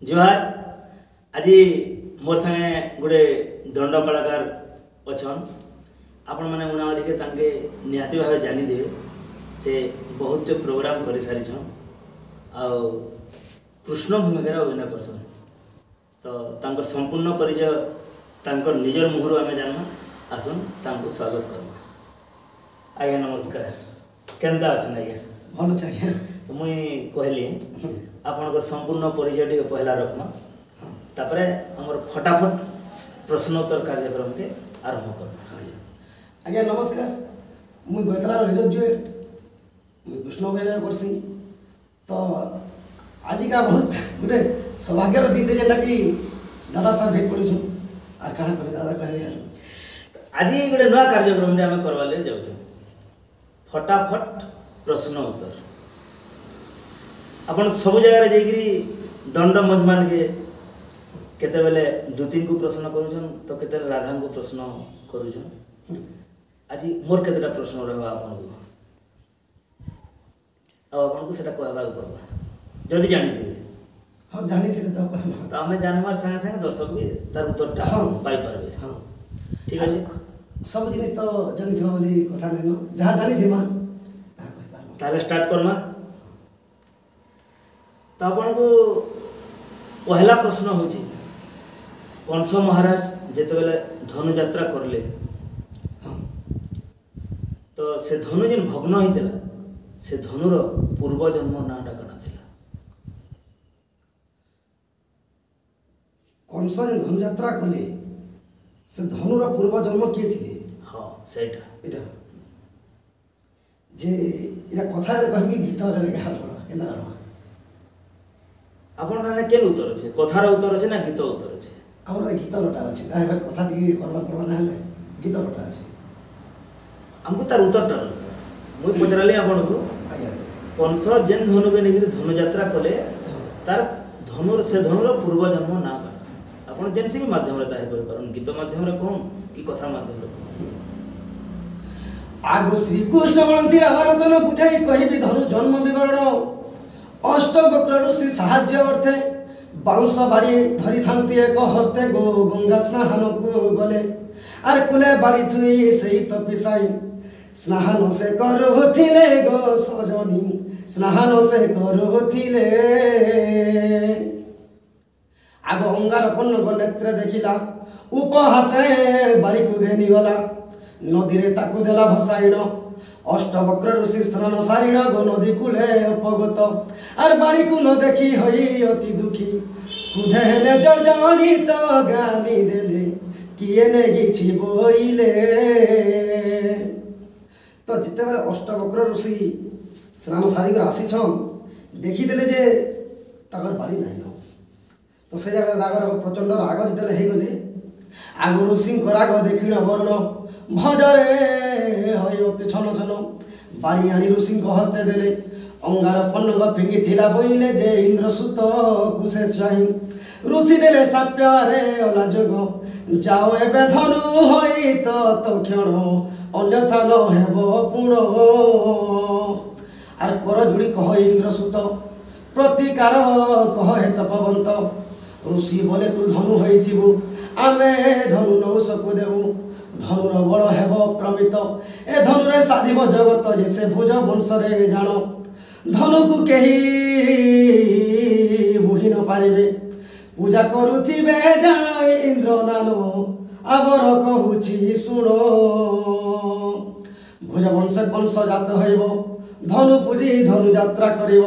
जुहार आज मोर संगे गोटे दंड कलाकार अच्छन आपण मैंने उनावधिके तांके निहाती भाव जानीदेवे से बहुत प्रोग्राम कर सारी कृष्ण भूमिकार अभिनय करसन तो तांकर संपूर्ण परिचय तांकर निजर मुहर आम जाना आसन तांको स्वागत करना। आज्ञा नमस्कार, केनता अच्छा आज्ञा? भल चाहिए मुई कहली आपनकर संपूर्ण परिचय पहला रखमा तापरे हमर फटाफट प्रश्नोत्तर कार्यक्रम के आरंभ करना। आज्ञा नमस्कार, मुई बेतला रिजर्व जुए मुई कृष्ण अभिनय करसी। तो आज का बहुत गोटे सौभाग्यर दिन जेनटा कि दादा साहब भेट पड़े और कहाँ कहे दादा कहले यार आज गोटे नया कार्यक्रम रे आमे करवा ले जाऊ फटाफट प्रश्न उत्तर। अपन सब जगह रे जाइकरी दंड मजमान के केते बेले दूती को प्रश्न करूछन तो केते राधा को प्रश्न करूछन। आज मोर केतेटा प्रश्न रहबा आपन को अब आपन को सेटा कहबा पड़बा जल्दी जानी थिबे। हां जानी थिले तो कहबा तो हमें जानवार संगे संगे दर्शक भी तार उत्तरटा पाई परबे। हां ठीक अछि, सब जिनिस तो जानी थिबा बोली कथा नै न जहां जानी थिबा ताले स्टार्ट करमा। तो आपन को पहला प्रश्न होची कंस महाराज जेते बेले धनु यात्रा करले तो से धनु जिन भग्न होइतिला से धनुर पूर्व जन्म नाटा कणा थिला? कंस जे धनु यात्रा कले से धनुर पूर्व जन्म किए थिले? हां सेटा एटा जे एटा कथा रे कहबी गीत रे गाहा पड़ा केना करबा आपन खाने केन उत्तर अछि? कथार उत्तर अछि ना गीत उत्तर अछि? हमरा गीत रटा अछि ताहे कथा दी करबा करबा ना हले गीत रटा अछि हमको तार उत्तरटा दरकार। मुई पचराले आपन को आया कंस जेन धनु के निगिरी धनु यात्रा कले तार धनुर से धनुर पूर्व जन्म ना कणा आपन जेनसी भी माध्यम रे ताहे कहि परन गीत माध्यम रे कोन कि कथा माध्यम रे कोन। आगो श्री कृष्ण बनती रामानुजन बुझाई कहिबी धनु जन्म विवरण अष्टवक्र ऋषि साहाय्य अर्थे बाउंश बाड़ी धरी थांती एक हस्ते गंगा स्नान को गले आर कुले बाड़ी थुई सही तो पिसाई स्नान से करुथिले गो सजनी स्नान से करुथिले आगो अंगार पन्न को नेत्र देखिला उपहासे बाड़ी को घेनी गला नदी रे ताकू देला भसाइण अष्टवक्र ऋषि स्नान सारिण गो नदी कूले उपगत आर बाड़ी को न देखी हई अति दुखी कुधे हेले जर्जनी तो गाली देले किए ने किछि बोइले। तो जिते बेले अष्टवक्र ऋषि स्नान सारी कर आसी छम देखी देले जे ताकर बाड़ी नाही न तो से जगह रागर प्रचंड राग जिते हे गले आगो ऋषि राग देखिन वर्ण भजरे हई अति छन छन बाड़ी आनी ऋषि को हस्ते देले अंगार पन्न फिंगी थिला बोइले जे इंद्र सुत कुसे चाहि ऋषि देले साप्यारे अला जोग जाओ एबे धनु हई तो क्षण अन्यथा न हेबो पुण आर कर जुड़ी कह इंद्र सुत प्रतिकार कह हे तपवंत ऋषि बोले तू धनु होइथिबु आमे धनु नौ सकु देबु धनुर बड़ हेब प्रमित ए धनुरे साधिब जगत जैसे भुज वंश रे जान धनु को केही बुहि न पारिबे पूजा करुथिबे जान इंद्र नानो आबर कहूछि सुन भुज वंश वंश जात हइब धनु पूजी धनु यात्रा करिब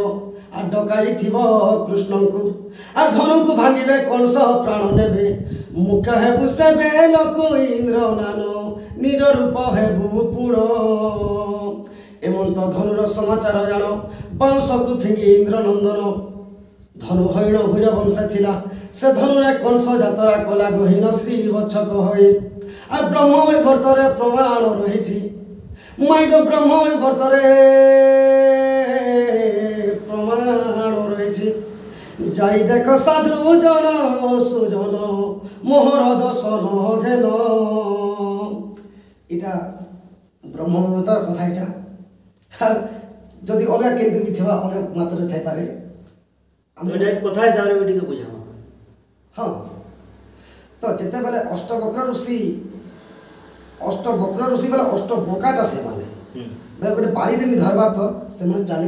आ डकाई थिब कृष्ण को आ धनु को भांगिबे कंस प्राण नेबे मुख्य हेबु सेबे लोक इंद्र नानो निज रूप हेबु पुण एमन तो धनुर समाचार जान बाउंश को फिंगी इंद्र नंदन धनु हईण भुज वंश थिला से धनुरे कंस यात्रा कला गहीन श्री वक्षक होई आ ब्रह्म वर्तरे प्रमाण रहिछि माई गो ब्रह्म वर्तरे प्रमाण रहिछि जाई देख साधु जन सुजन मोहर दर्शन घेन इटा ब्रह्म अवतार कथा इटा आर जदि अलग केंद्र भी थिबा अलग मात्र थाई पारे तो एटा कथा हिसाब रे बेटी के बुझामा हाँ तो जिते बेले अष्टवक्र ऋषि बेले अष्टबोकाटा से माने बेले गोटे बाड़ी रे धरबार तो से माने चाली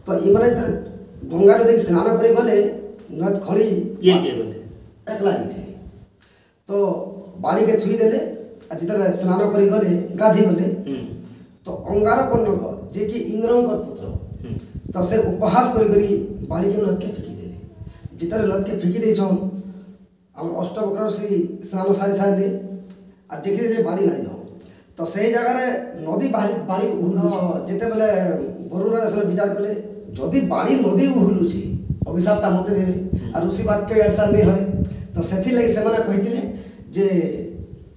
तो ई माने गंगा नदी स्नान करी गले नद खड़ी के बोले एकला थे तो बाड़ी के छुई देले आ जिते स्नान करी गले गाधी गले तो अंगारपन्न जे कि इंद्रंकर पुत्र तो से उपहास करी बाड़ी के नद के फेंकी देले जिते नद के फेंकी दे छन हम अष्टवक्र ऋषि स्नान सारी सारे आ देखी देले बाड़ी नहीं न तो से जगह नदी बाड़ी जिते बेले वरुण राजा विचार कले जदि बाड़ी नदी उहुलुची अभिशापटा मते देवे आ ऋषि बात के ऐसा नहीं है तो सेथि लगी से माने कहिथिले जे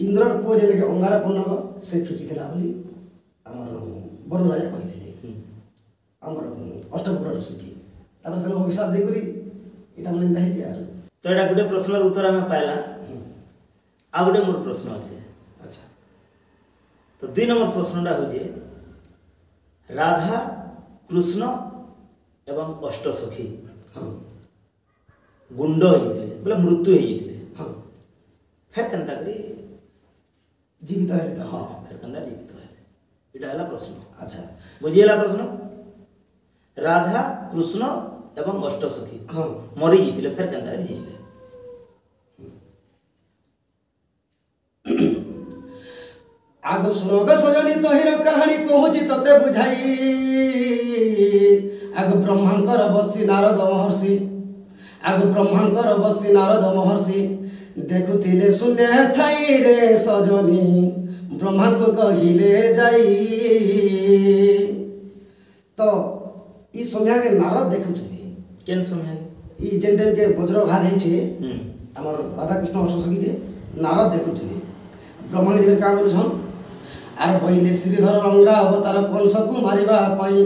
इंद्रर पुओ जे लगे अंगारपन्न से फेंकीथिला बोली हमर वरुण राजा कहिथिले हमर अष्टवक्र ऋषि की तापर से अभिशाप दे करी एटा माने दहि जे यार तो एटा गुटे प्रश्नर उत्तर हमें पाइला आ गुटे मोर प्रश्न अछि अच्छा तो 2 नंबर प्रश्नटा हो जे राधा कृष्ण एवं अष्टसखी हाँ गुंड होइथिले बोले मृत्यु होइथिले हाँ फेर केनता करी जीवित है तो हाँ फेर केनता जीवित होइले एटा हला प्रश्न अच्छा बुझिएला प्रश्न राधा कृष्ण एवं अष्टसखी हाँ मरी गईथिले फेर केनता करी जीले आगो सुनो गो सजनी तोहिर कहानी कहूची तते बुझाई आगो ब्रह्मांकर बसी नारद महर्षि आगो ब्रह्मांकर बसी नारद महर्षि देखुथिले शून्य थाई रे सजनी ब्रह्मा को कहिले जाई तो ई सोम्या के नारद देखुथिले केन समय ई जेंटन के वज्रघात है छे हमर राधा कृष्ण अष्टसखी के नारद देखुथिले ब्रह्मा जी का बोलछन आर बहिले श्रीधर रंगा अवतार कंस को मारिबा पाई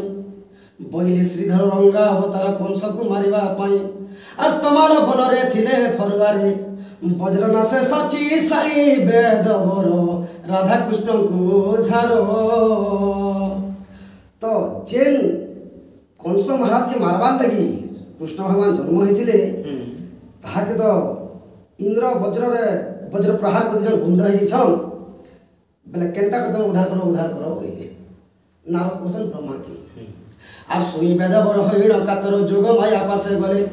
बहिले श्रीधर रंगा अवतार कंस को मारिबा पाई आर तमाल बनरे थिले फरुआरे वज्रनाशे सची साई वेद वर राधा कृष्ण को झारो तो जेन कंस महाराज के मारबार लगी कृष्ण भगवान जन्म होइथिले ताहाके तो इंद्र वज्र प्रहार कर जन गुंड होई छन बेले केनता कर उद्धार करो होइले नारद कहतन ब्रह्मा की आर सुनी वेदवर हईण कातर जोग माया पासे गले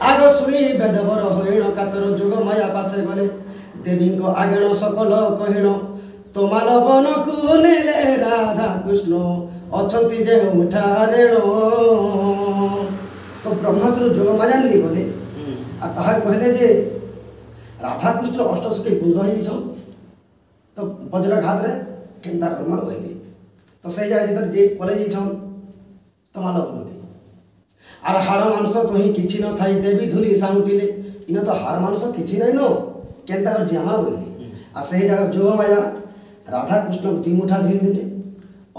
आग सुनी वेदवर हईण कातर जोग माया पासे गले देवी को आगेण सकल कहिण तोमाल बन को नेले राधा कृष्ण अछंती जे उठारेण तो ब्रह्मा से जोग माया नहीं गले आ ताहा कहले जे राधा कृष्ण अष्टसखी गुंड होई छन तो वज्रघात रे केनता कर्मा होइले तो सही जगह जिधर जे पले जी छन तमाल बन आर हाड़ मांस तो ही किछि न थाई देवी धुली साउटिले इन तो हाड़ मांस किछि नै न केनता कर जियामा होइले आ सही जगह जो माया राधा कृष्ण को 2 मुठा धुई दिले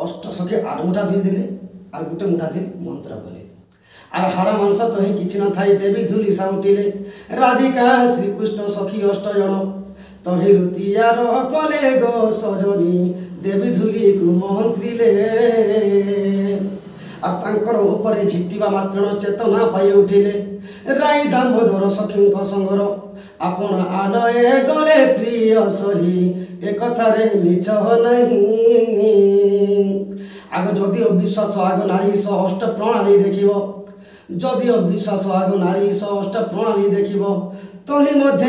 अष्टसखी 8 मुठा धुई दिले आर गुटे मुठा धुई मंत्र बोले आर हाड़ मांस तो ही किछि न थाई देवी धुली साउटिले राधिका श्री कृष्ण सखी 8 जण तही रुतियार कले गो सजनी देवी धुली को मंत्रीले और तांकर ऊपर झिटिबा मात्र चेतना पाई उठिले राई दामोदर सखींक संगर आपण आलये गले प्रिय सही एक कथारे मिछ नहीं आग जदि अविश्वास आग नारी अष्ट प्रणाली देखिबो जदि अविश्वास आग नारी अष्ट प्रणाली देखिबो तही मध्य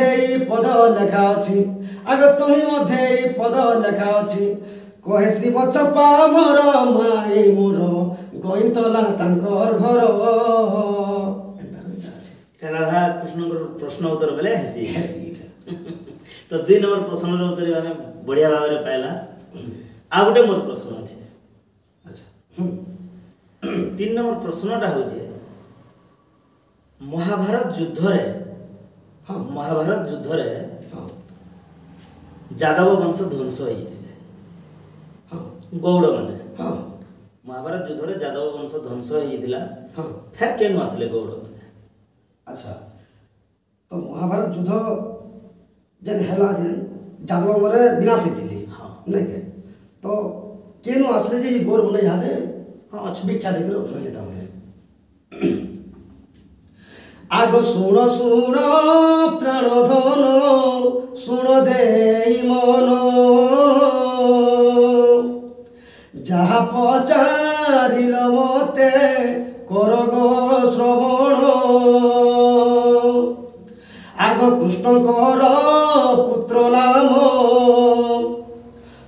पद लेखा अछि आग तही मध्य पद लेखा अछि कहे श्री बच्चपा मोर माई मोर गईतला तांकर घर राधा कृष्ण प्रश्न उत्तर बेले हेसी हेसी तो 2 नंबर प्रश्न उत्तर हमें बढ़िया भाव रे पाइला आ गोटे मोर प्रश्न अछि अच्छा 3 नंबर प्रश्नटा हो जे महाभारत युद्ध रे हाँ महाभारत युद्ध रे हाँ यादव वंश ध्वंस हो जाइतिले हाँ गौड़ माने हाँ महाभारत युद्ध रे यादव वंश ध्वंस हो जाइतिला हाँ फेर केनु आसले गौड़ माने अच्छा तो महाभारत युद्ध जेन हला जेन यादव मरे विनाश होइतिले हाँ नहीं के तो केनु आसले जे गौर बने यादे हाँ अच्छा व्याख्या देकर रहिले तामे आग शुण शुण प्राणधन शुण देई मन जहा पचारिल मते करग श्रवण आग कृष्णकर पुत्र नाम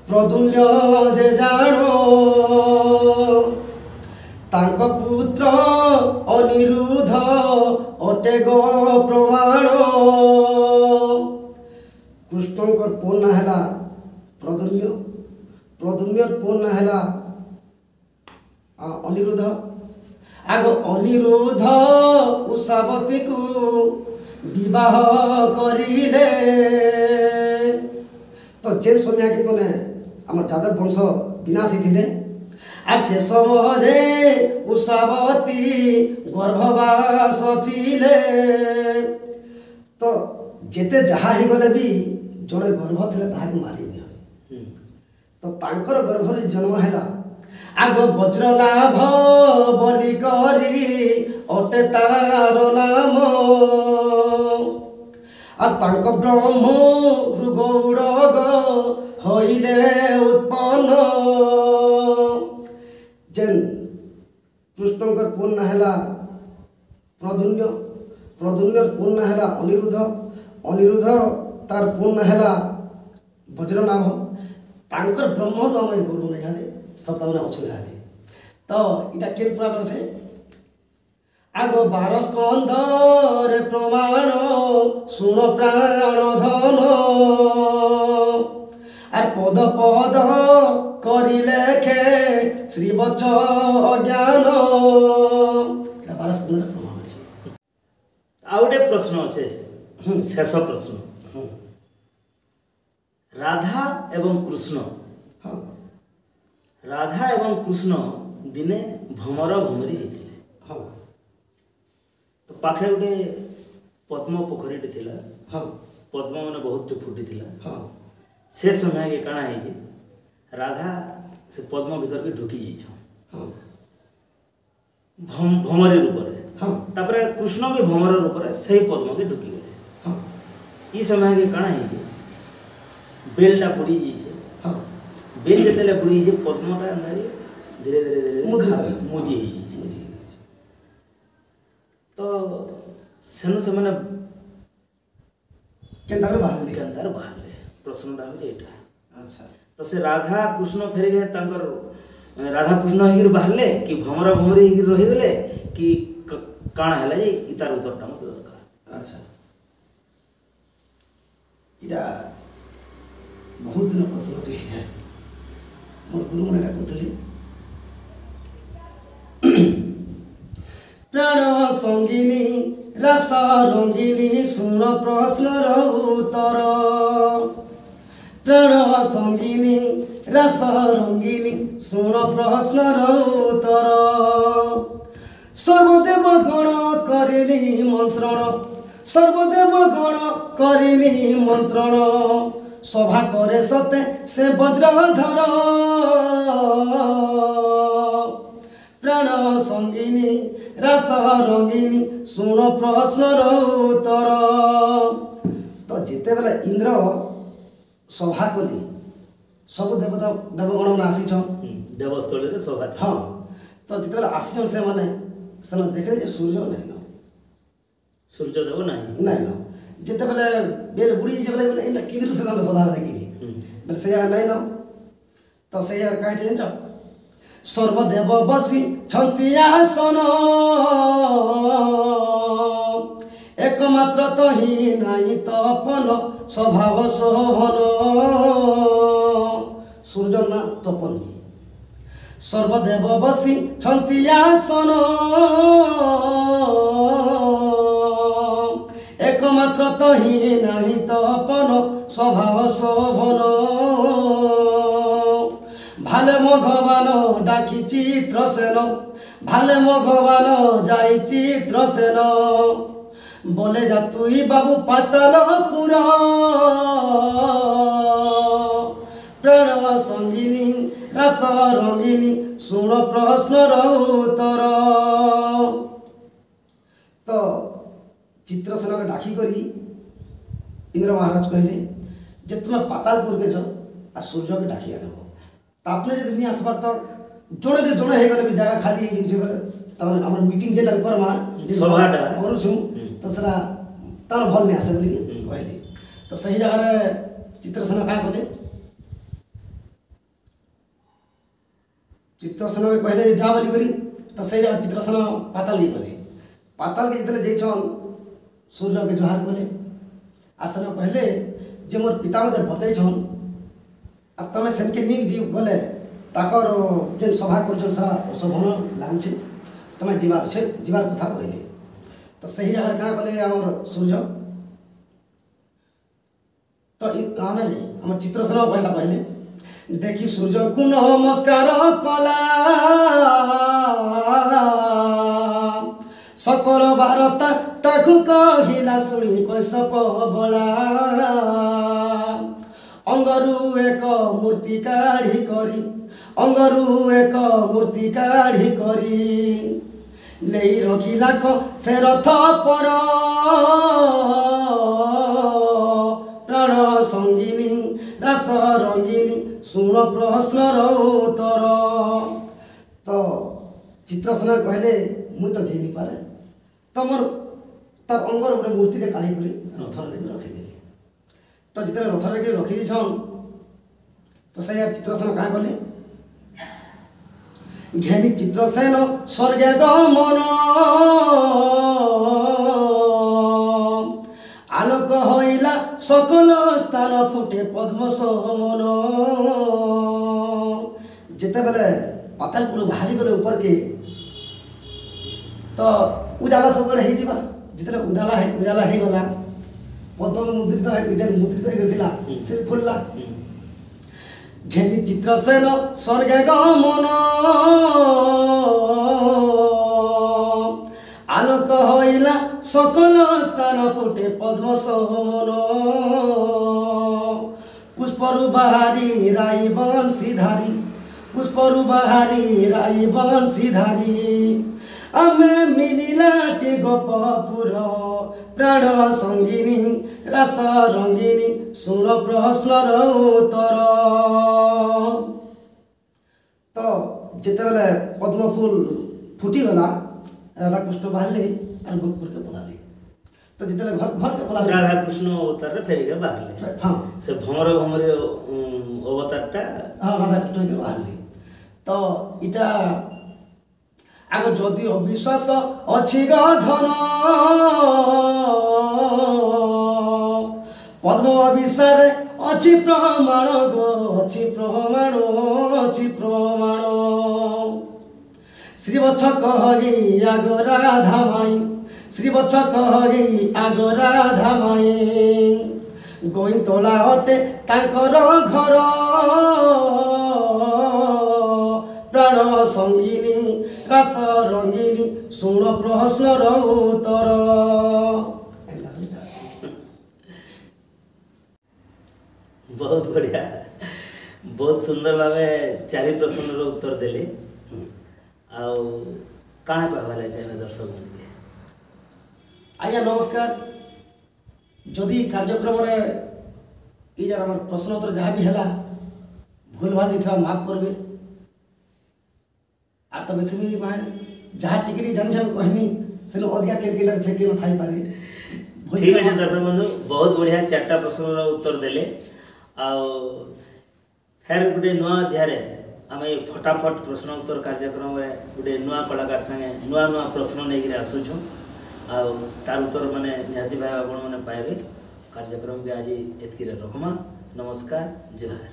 प्रद्युम्न जे जाण तांक पुत्र अनिरुद्ध अटे गो प्रमाण कृष्णकर पूर्ण है प्रद्युम्न प्रद्युम्न पूर्ण है अनिरुद्ध आग अनिरुद्ध उषावती को विवाह करिले तो जेन समय के मैंने आम जादव वंश विनाश होते आर से समय उषावती गर्भवास थिले तो जेते जहा ही गले भी जड़े गर्भ थे ताकू मारी नहीं हुए तो तांकर गर्भ जन्म है आग वज्रनाभ बलि करी अटे तार नाम और तांक ब्रह्म भृगौरग होइले उत्पन्न जेन कृष्णकर पूर्ण है प्रद्युम्न प्रद्युम्न पूर्ण है अनिरुद्ध अनिरुद्ध तार पूर्ण है वज्रनाभ तांकर ब्रह्म आम गुरु नहीं सप्तम अच्छा तो इटा के पुराण अच्छे आग 12 स्कंदर प्रमाण शुण प्राण धन आर पद पद करी लेखे श्रीवत्स अज्ञान 12 स्कंदर प्रमाण अच्छे आ गोटे प्रश्न अच्छे शेष प्रश्न राधा एवं कृष्ण हाँ राधा एवं कृष्ण दिने भमर भमरी होते हाँ तो पाखे गोटे पद्म पोखरीटे थिला हाँ पद्म मैंने बहुत फुटी थिला हाँ से समय के काଣା है राधा से पद्म भीतर के ढुकी जाइछ हाँ भमरी रूप रे हाँ तापरे कृष्ण भी भमर रूप रे सही पद्म के ढुकी गले हाँ ई समय के काଣା है बेलटा बुड़ी जाइछ हाँ बेल जेतेले बुड़ी जाइछ पद्मटा अंदर धीरे धीरे धीरे मुजी तो सेनु से मैंने केंदार बाहर केंदार बाहर प्रश्नटा हो एटा अच्छा तो से राधा कृष्ण फेरी गए तांकर राधा कृष्ण होकर बाहरले कि भमरा भमरी होकर रही गले कि काଣା हैला जे इतार उत्तरटा मते दरकार अच्छा इटा बहुत दिन प्रश्न है मोर गुरु मैंने करथली प्राण संगिनी रस रंगिनी सुन प्रश्न उत्तर प्राण संगिनी रस रंगिनी सुन प्रश्न उत्तर सर्वदेव गण करिनी मंत्रण सर्वदेव गण करिनी मंत्रण सभा करे सते से वज्रधर प्राण संगिनी रस रंगिनी सुन प्रश्न उत्तर तो जिते बेले इंद्र सभा कली सब देवता देवगण मैंने आसी देवस्थल सभा हाँ तो जिते बेले आसी से मैंने से देखे जे सूर्य नहीं न सूर्य देव नहीं नहीं न जिते बेले बेल बुड़ी जे बेले इना किदर से सदा नहीं बेले से नहीं न तो से कहे जे जान सर्वदेव बसी छंती आसन एकमात्र तो ही नहीं तपन स्वभाव शोभन सूर्य ना तपन भी सर्वदेव बसी छंती आसन एकमात्र तो ही नहीं तपन स्वभाव शोभन भाले भगवान डाकी चित्र सेन भाले भगवान जाई चित्र सेन बोले जा तुई बाबू पाताल पुरा प्राण संगिनी रस रंगिनी सुन प्रश्न उत्तर तो चित्रसेना के डाकी करी इंद्र महाराज कहले जे तुम पातालपुर के जाओ आ सूर्य के डाकी आनब आपने जब नहीं आसबार तो जोड़े के जोड़े हो गले भी जगह खाली तमाम हमर मीटिंग जेटा करमा सभाटा करू छु तो सरा तान भल नहीं आसे बोली कहले तो सही जगह रे चित्रसेना का बोले चित्रसेना के कहले जा बोली करी तो सही जगह चित्रसेना पाताल की बोले पाताल के जितले जई छन सूर्य के जोहार बोले आर सना पहले जे मोर पिता मते बतई छन अब तमे सेन के निक जीव बोले ताकर जेन सभा करछन सारा शोभन लागुछे तमे जीवार छे जीवार कथा कहले तो सही जगह का बोले हमर सूर्य तो आने रे हमर चित्रसेना पहले देखी सूर्य को नमस्कार कला सकल भारत ताकू कहिला शुणी कैसप बला अंगरू एक मूर्ति काढ़ी करी अंगरू एक मूर्ति काढ़ी करी नहीं रखिला को से रथ पर प्राण संगिनी रास रंगिनी शुण प्रश्नर उत्तर तो चित्रसेना कहले मुई तो घेनी पारे तमर तार अंगर गोटे मूर्ति काढ़ी कर रथर लेके रखीदेली तो जितने रथर लेके रखी दीछन तो से यार चित्रसेना क्या कले घेनी चित्रसेन स्वर्गे गमन आलोक हईला सकल स्थान फुटे पद्म सोमन जिते बेले पातालपुर बाहरी गले ऊपर के तो उजाला सब हो जावा जितने उजाला हो गला पद्म मुद्रित होगा से फुल्ला घेनी चित्रसेन स्वर्गे गमन आलोक हईला सकल स्थान फुटे पद्म सोमन पुष्परु बाहारी राई बंशीधारी पुष्परु बाहारी राई बंशीधारी आमे मिलिलाटी गोपपुर प्राण संगिनी रास रंगिनी शुण प्रश्नर उत्तर तो जिते बेले पद्म फूल फुटीगला राधा कृष्ण बाहरले और गोपपुर के पलाले तो जिते घर घर के पलाले राधा कृष्ण अवतार रे फेरी के बाहरले हां से भमरी अवतारटा हां राधा कृष्ण के बाहरले तो इटा आगो जदि अविश्वास अच्छी धन पद्म अविश्वास अच्छी प्रमाण गो अच्छी प्रमाण श्रीवत्स कहगी आग राधा माई श्रीवत्स कहगी आग राधा माई गोइंतला अटे तांकर घर प्राण संगिनी रास रंगिनी शुण प्रश्नर उत्तर बहुत बढ़िया बहुत सुंदर भावे चारि प्रश्न उत्तर देले आउ काना कहवा चाहिए दर्शक मन के आज्ञा नमस्कार जदि कार्यक्रम रे ई जरा हमर प्रश्न उत्तर जहाँ भी हैला भूल भाल थोड़ा माफ करबे आर तो बेसी नहीं पाए जहाँ टिकरी जानी हम कहनी से अधिका कैलकुलेटर थे कि न थाई पारे ठीक है दर्शक बंधु बहुत बढ़िया चारटा प्रश्न उत्तर देले आउ फिर गोटे नुआ अध्याय आम फटाफट प्रश्न उत्तर कार्यक्रम गोटे नुआ कलाकार संगे नुआ नुआ प्रश्न नहीं आसुछुँ आउ तार उत्तर माने निहाती भाई आपण मैंने पाइबे कार्यक्रम के आज एतकी रखमा नमस्कार जोहार।